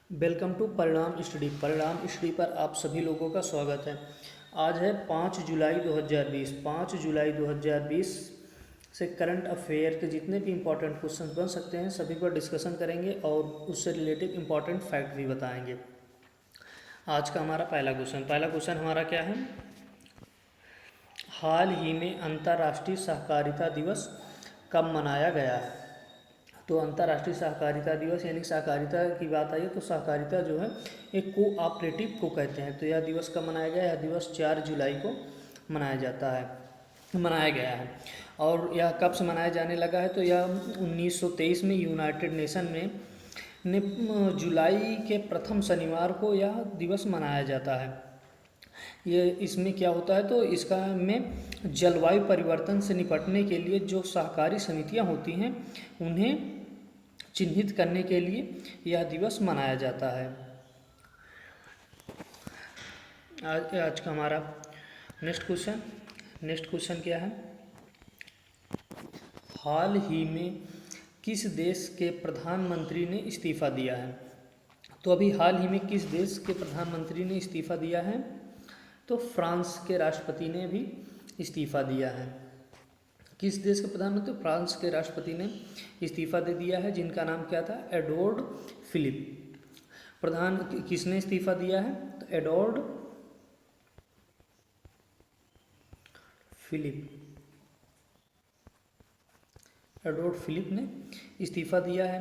Welcome to परिणाम study. परिणाम study पर आप सभी लोगों का स्वागत है। आज है 5 जुलाई 2020। 5 जुलाई 2020 से करंट अफेयर के जितने भी इम्पोर्टेंट क्वेश्चन बन सकते हैं सभी पर डिस्कशन करेंगे और उससे रिलेटेड इम्पोर्टेंट फैक्ट भी बताएंगे। आज का हमारा पहला क्वेश्चन हमारा क्या है? हाल ही में अंतर्राष्ट्रीय सहकारिता दिवस कब मनाया गया है? तो अंतर्राष्ट्रीय सहकारिता दिवस यानी सहकारिता की बात आई है तो सहकारिता जो है एक कोऑपरेटिव को कहते हैं। तो यह दिवस कब मनाया गया? यह दिवस 4 जुलाई को मनाया गया है। और यह कब से मनाया जाने लगा है? तो यह 1923 में यूनाइटेड नेशन ने जुलाई के प्रथम शनिवार को यह दिवस मनाया जाता है। ये इसमें क्या होता है तो इसका में जलवायु परिवर्तन से निपटने के लिए जो सहकारी समितियां होती हैं उन्हें चिन्हित करने के लिए यह दिवस मनाया जाता है। आज का हमारा नेक्स्ट क्वेश्चन क्या है? हाल ही में किस देश के प्रधानमंत्री ने इस्तीफा दिया है? तो अभी हाल ही में किस देश के प्रधानमंत्री ने इस्तीफा दिया है? तो फ्रांस के राष्ट्रपति ने भी इस्तीफा दिया है। किस देश के प्रधानमंत्री? फ्रांस के राष्ट्रपति ने इस्तीफा दे दिया है, जिनका नाम क्या था? Edouard Philippe. किसने इस्तीफा दिया है? तो एडोर्ड फिलिप ने इस्तीफा दिया है।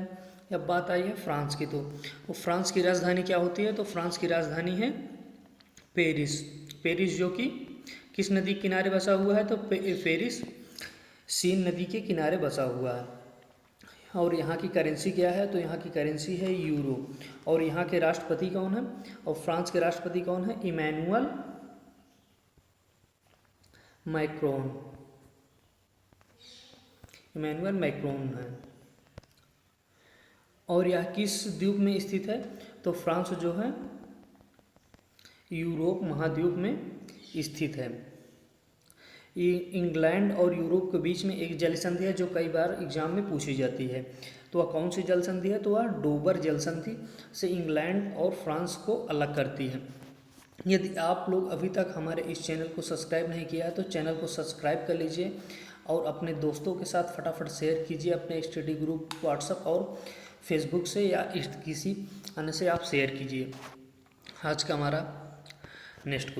अब बात आई है फ्रांस की। तो फ्रांस की राजधानी क्या होती है? तो फ्रांस की राजधानी है पेरिस जो कि किस नदी के किनारे बसा हुआ है? तो पेरिस सीन नदी के किनारे बसा हुआ है। और यहाँ की करेंसी क्या है? तो यहाँ की करेंसी है यूरो। और यहाँ के राष्ट्रपति कौन है? और फ्रांस के राष्ट्रपति कौन है? इमैनुअल मैक्रोन है। और यह किस द्वीप में स्थित है? तो फ्रांस जो है यूरोप महाद्वीप में स्थित है। ये इंग्लैंड और यूरोप के बीच में एक जल संधि है जो कई बार एग्जाम में पूछी जाती है। तो वह कौन सी जल संधि है? तो वह डोबर जल संधि से इंग्लैंड और फ्रांस को अलग करती है। यदि आप लोग अभी तक हमारे इस चैनल को सब्सक्राइब नहीं किया है तो चैनल को सब्सक्राइब कर लीजिए और अपने दोस्तों के साथ फटाफट शेयर कीजिए। अपने स्टडी ग्रुप व्हाट्सएप और फेसबुक से या किसी अन्य से आप शेयर कीजिए। आज का हमारा नेक्स्ट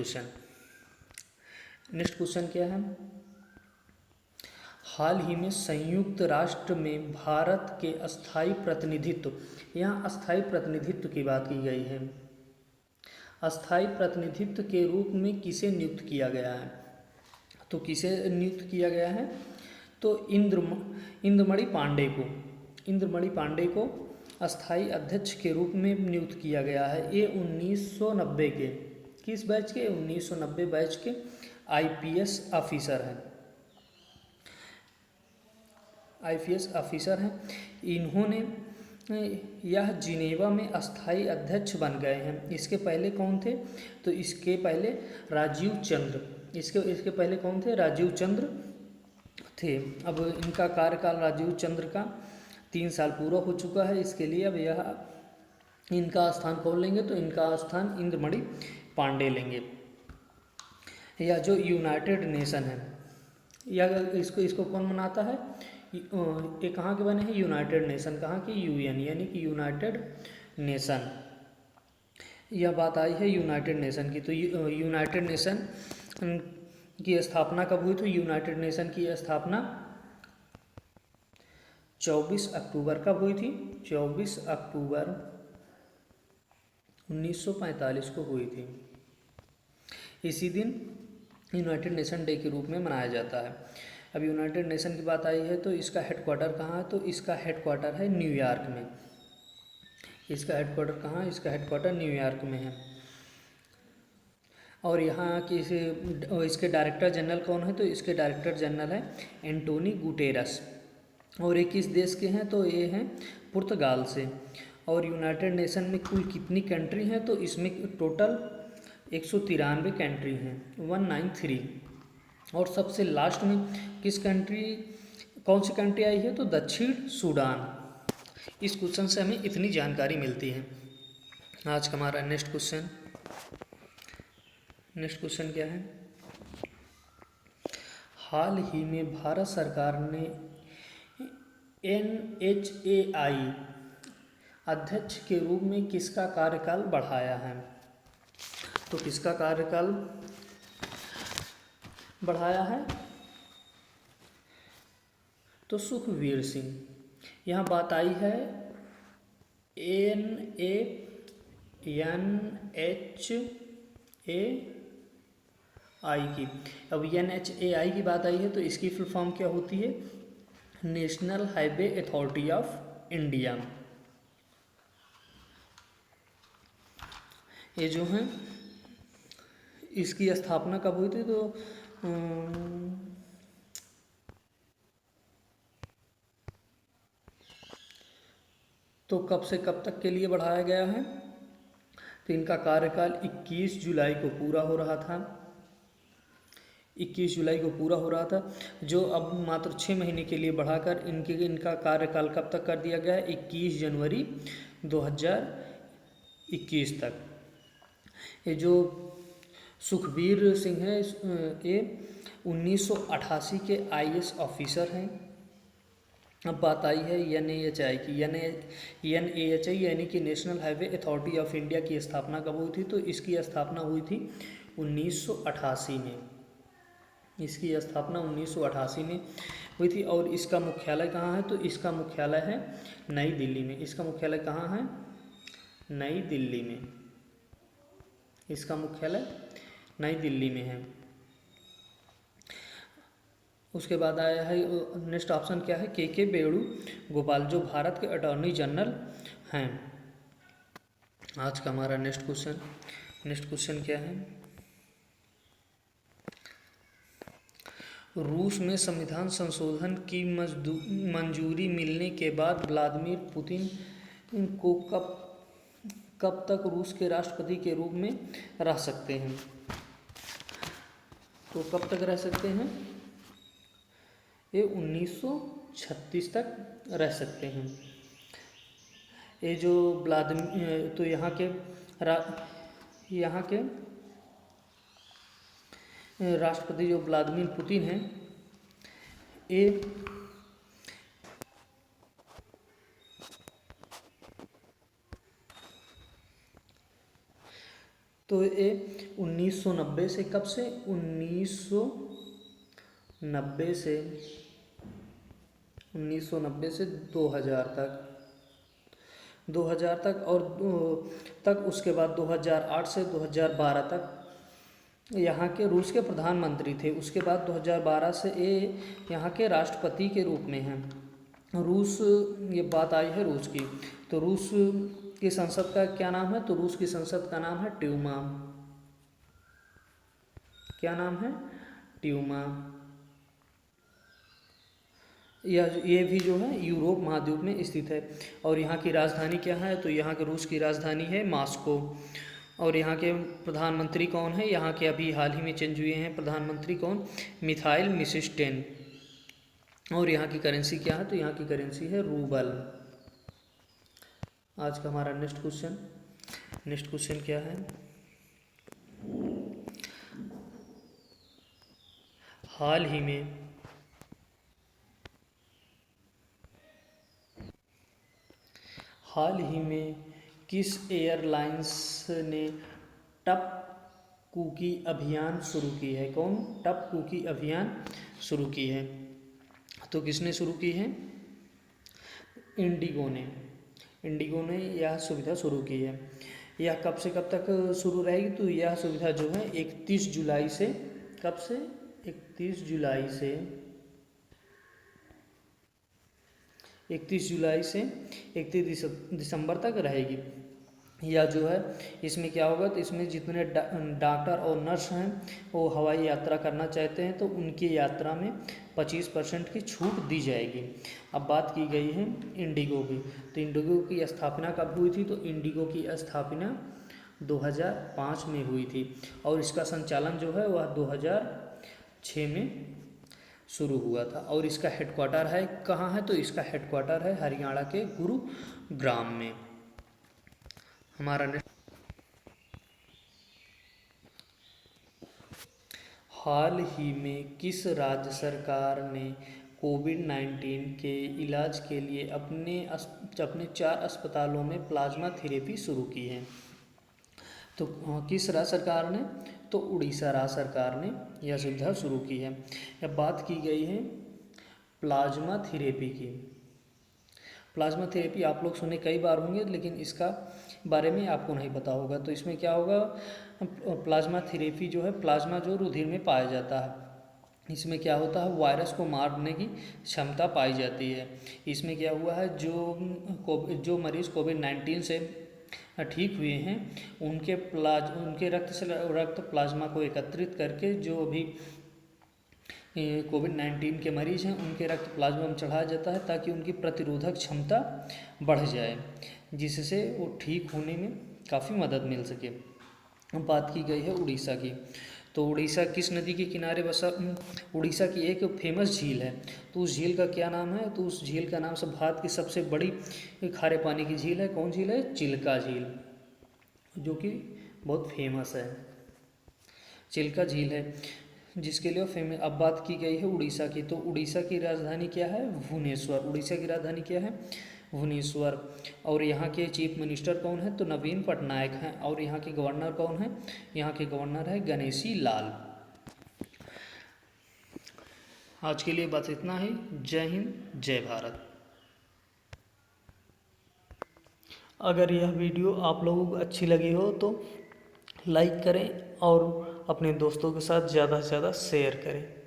क्वेश्चन क्या है? हाल ही में संयुक्त राष्ट्र में भारत के अस्थायी प्रतिनिधित्व, यहाँ अस्थायी प्रतिनिधित्व की बात की गई है। अस्थायी प्रतिनिधित्व के रूप में किसे नियुक्त किया गया है? तो किसे नियुक्त किया गया है? तो इंद्रमणि पांडे को अस्थायी अध्यक्ष के रूप में नियुक्त किया गया है। ये 1990 के किस बैच के? 1990 बैच के आईपीएस ऑफिसर हैं। इन्होंने यह जिनेवा में अस्थायी अध्यक्ष बन गए हैं। इसके पहले कौन थे? तो इसके पहले राजीव चंद्र। इसके पहले कौन थे? राजीव चंद्र थे। अब इनका कार्यकाल राजीव चंद्र का 3 साल पूरा हो चुका है। इसके लिए अब यह इनका स्थान कौन लेंगे? तो इनका स्थान इंद्रमणि पांडे लेंगे। यह जो यूनाइटेड नेशन है यह इसको कौन मनाता है? ये कहाँ के बने हैं? United nation. कहाँ की? यूएन यानी कि यूनाइटेड नेशन। यह बात आई है यूनाइटेड नेशन की। तो यूनाइटेड नेशन की स्थापना कब हुई? तो यूनाइटेड नेशन की स्थापना 24 अक्टूबर कब हुई थी? 24 अक्टूबर 1945 को हुई थी। इसी दिन यूनाइटेड नेशन डे के रूप में मनाया जाता है। अब यूनाइटेड नेशन की बात आई है तो इसका हेडक्वार्टर कहाँ है? तो इसका हेडक्वार्टर है न्यूयॉर्क में। इसका हेडक्वार्टर कहाँ है? इसका हेडक्वार्टर न्यूयॉर्क में है। और यहाँ की इसके डायरेक्टर जनरल कौन है? तो इसके डायरेक्टर जनरल है एंटोनी गुटेरस। और ये किस देश के हैं? तो ये हैं पुर्तगाल से। और यूनाइटेड नेशन में कुल कितनी कंट्री हैं? तो इसमें टोटल 193 कंट्री हैं, 193। और सबसे लास्ट में कौन सी कंट्री आई है? तो दक्षिण सूडान। इस क्वेश्चन से हमें इतनी जानकारी मिलती है। आज का हमारा नेक्स्ट क्वेश्चन क्या है? हाल ही में भारत सरकार ने NHAI अध्यक्ष के रूप में किसका कार्यकाल बढ़ाया है? तो किसका कार्यकाल बढ़ाया है? तो सुखबीर सिंह। यहाँ बात आई है NHAI की। अब NHAI की बात आई है तो इसकी फुल फॉर्म क्या होती है? National highway authority of India. ये जो है इसकी स्थापना कब हुई थी? तो कब से कब तक के लिए बढ़ाया गया है? तो इनका कार्यकाल 21 जुलाई को पूरा हो रहा था। 21 जुलाई को पूरा हो रहा था, जो अब मात्र 6 महीने के लिए बढ़ाकर इनका कार्यकाल कब तक कर दिया गया है? 21 जनवरी 2021 तक। ये जो सुखबीर सिंह है ये 1988 के IAS ऑफिसर हैं। अब बात आई है NHAI की। NHAI यानी कि national highway authority of India की स्थापना कब हुई थी? तो इसकी स्थापना हुई थी 1988 में। इसकी स्थापना 1988 में हुई थी। और इसका मुख्यालय कहाँ है? तो इसका मुख्यालय है नई दिल्ली में। इसका मुख्यालय कहाँ है? नई दिल्ली में। इसका मुख्यालय नई दिल्ली में है। उसके बाद आया है नेक्स्ट ऑप्शन क्या है? के वेणुगोपाल, जो भारत के अटॉर्नी जनरल हैं। आज का हमारा नेक्स्ट क्वेश्चन क्या है? रूस में संविधान संशोधन की मंजूरी मिलने के बाद व्लादिमीर पुतिन को कब तक रूस के राष्ट्रपति के रूप में रह सकते हैं? तो कब तक रह सकते हैं? ये 1936 तक रह सकते हैं। ये जो व्लादिमीर, तो यहाँ के राष्ट्रपति जो व्लादिमीर पुतिन हैं, ये तो ये 1990 से कब से? 1990 से 2000 तक और उसके बाद 2008 से 2012 तक यहाँ के रूस के प्रधानमंत्री थे। उसके बाद 2012 से ये यहाँ के राष्ट्रपति के रूप में हैं। रूस, ये बात आई है रूस की। तो रूस की संसद का क्या नाम है? तो रूस की संसद का नाम है ट्यूमा। क्या नाम है? ट्यूमा। ये भी जो है यूरोप महाद्वीप में स्थित है। और यहाँ की राजधानी क्या है? तो यहाँ के रूस की राजधानी है मॉस्को। और यहाँ के प्रधानमंत्री कौन है? यहाँ के अभी हाल ही में चेंज हुए हैं प्रधानमंत्री। कौन? मिखाइल मिशिस्टिन। और यहाँ की करेंसी क्या है? तो यहाँ की करेंसी है रूबल। आज का हमारा नेक्स्ट क्वेश्चन क्या है? हाल ही में किस एयरलाइंस ने टप कुकी अभियान शुरू की है? कौन टप कुकी अभियान शुरू की है? तो किसने शुरू की है? इंडिगो ने यह सुविधा शुरू की है। यह कब से कब तक शुरू रहेगी? तो यह सुविधा जो है 31 जुलाई से, कब से? 31 जुलाई से 31 दिसंबर तक रहेगी। या जो है इसमें क्या होगा? तो इसमें जितने डॉक्टर और नर्स हैं वो हवाई यात्रा करना चाहते हैं तो उनकी यात्रा में 25% की छूट दी जाएगी। अब बात की गई है इंडिगो की। तो इंडिगो की स्थापना कब हुई थी? तो इंडिगो की स्थापना 2005 में हुई थी और इसका संचालन जो है वह 2006 में शुरू हुआ था। और इसका हेडक्वार्टर है कहाँ है? तो इसका हेडक्वार्टर है हरियाणा के गुरुग्राम में। हमारा हाल ही में किस राज्य सरकार ने कोविड-19 के इलाज के लिए अपने 4 अस्पतालों में प्लाज्मा थेरेपी शुरू की है? तो किस राज्य सरकार ने? तो उड़ीसा राज्य सरकार ने यह सुविधा शुरू की है। अब बात की गई है प्लाज्मा थेरेपी की। प्लाज्मा थेरेपी आप लोग सुने कई बार होंगे, लेकिन इसका बारे में आपको नहीं पता होगा। तो इसमें क्या होगा, प्लाज्मा थेरेपी जो है, प्लाज्मा जो रुधिर में पाया जाता है, इसमें क्या होता है, वायरस को मारने की क्षमता पाई जाती है। इसमें क्या हुआ है, जो मरीज़ कोविड-19 से ठीक हुए हैं उनके रक्त प्लाज्मा को एकत्रित करके जो अभी कोविड-19 के मरीज़ हैं उनके रक्त प्लाज्मा में चढ़ाया जाता है, ताकि उनकी प्रतिरोधक क्षमता बढ़ जाए, जिससे वो ठीक होने में काफ़ी मदद मिल सके। अब बात की गई है उड़ीसा की। तो उड़ीसा किस नदी के किनारे बसा? उड़ीसा की एक फेमस झील है। तो उस झील का क्या नाम है? तो उस झील का नाम सब भारत की सबसे बड़ी खारे पानी की झील है। कौन झील है? चिल्का झील, जो कि बहुत फेमस है। चिल्का झील है जिसके लिए फेमस। अब बात की गई है उड़ीसा की। तो उड़ीसा की राजधानी क्या है? भुवनेश्वर। उड़ीसा की राजधानी क्या है? भुवनेश्वर। और यहाँ के चीफ मिनिस्टर कौन है? तो नवीन पटनायक हैं। और यहाँ के गवर्नर कौन है? यहाँ के गवर्नर है गणेशी लाल। आज के लिए बस इतना ही। जय हिंद, जय भारत। अगर यह वीडियो आप लोगों को अच्छी लगी हो तो लाइक करें और अपने दोस्तों के साथ ज़्यादा से ज़्यादा शेयर करें।